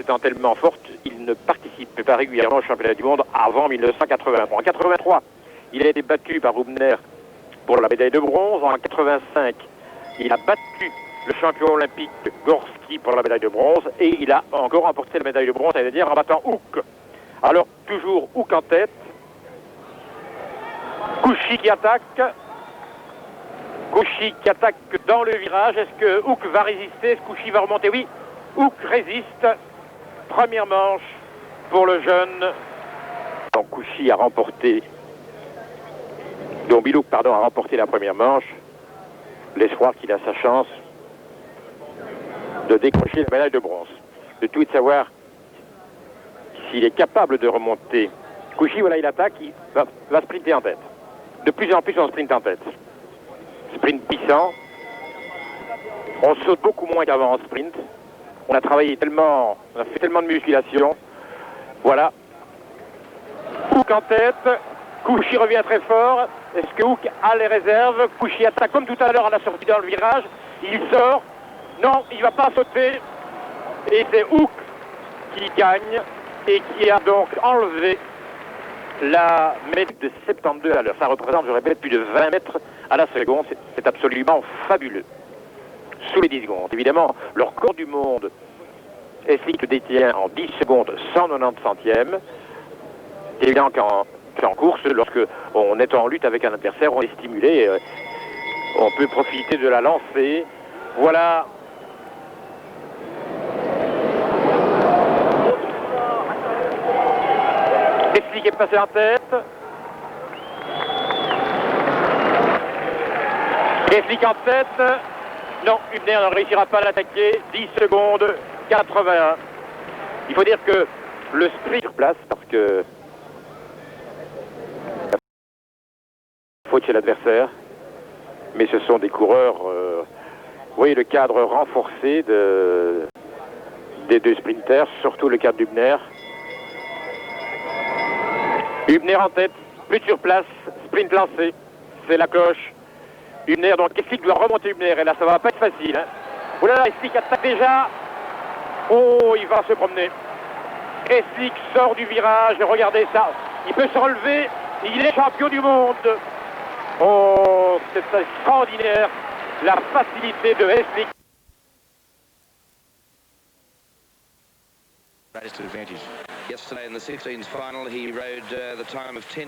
étant tellement forte, il ne participe pas régulièrement au championnat du monde avant 1983. En 83, il a été battu par Hübner pour la médaille de bronze. En 85, il a battu le champion olympique Gorski pour la médaille de bronze. Et il a encore remporté la médaille de bronze, c'est-à-dire en battant Houck. Alors, toujours Houck en tête. Cauchy qui attaque. Cauchy qui attaque dans le virage. Est-ce que Houck va résister? Est-ce que Cauchy va remonter? Oui, Houck résiste. Première manche pour le jeune. Donc Cauchy a remporté... Donc Bill Houck, pardon, a remporté la première manche. L'espoir qu'il a sa chance de décrocher la médaille de bronze. De tout de savoir s'il est capable de remonter. Cauchy, voilà, il attaque, il va sprinter en tête. De plus en plus, on sprint en tête. Sprint puissant. On saute beaucoup moins qu'avant en sprint. On a travaillé tellement, on a fait tellement de musculation. Voilà. Houck en tête. Cauchy revient très fort. Est-ce que Houck a les réserves? Cauchy attaque comme tout à l'heure à la sortie dans le virage. Il sort. Non, il ne va pas sauter. Et c'est Houck qui gagne et qui a donc enlevé la mètre de 72 à l'heure. Ça représente, je répète, plus de 20 mètres à la seconde. C'est absolument fabuleux. Sous les 10 secondes. Évidemment, le record du monde, Eslick le détient en 10 secondes 190 centièmes. C'est évident qu'en course, lorsque on est en lutte avec un adversaire, on est stimulé. On peut profiter de la lancée. Voilà. Eslick est passé en tête. Eslick en tête. Non, Hübner ne réussira pas à l'attaquer. 10 secondes 81. Il faut dire que le sprint sur place, parce que faute chez l'adversaire, mais ce sont des coureurs, vous voyez le cadre renforcé des deux sprinters, surtout le cadre d'Hübner. Hübner en tête, plus sur place, sprint lancé, c'est la cloche. Hübner, donc Eslick doit remonter Hübner, et là ça va pas être facile. Hein. Oh là là, Eslick attaque déjà. Oh, il va se promener. Eslick sort du virage, regardez ça, il peut se relever, il est champion du monde. Oh, c'est extraordinaire, la facilité de Eslick. Advantage. Yesterday in the 16s final, he rode the time of 10.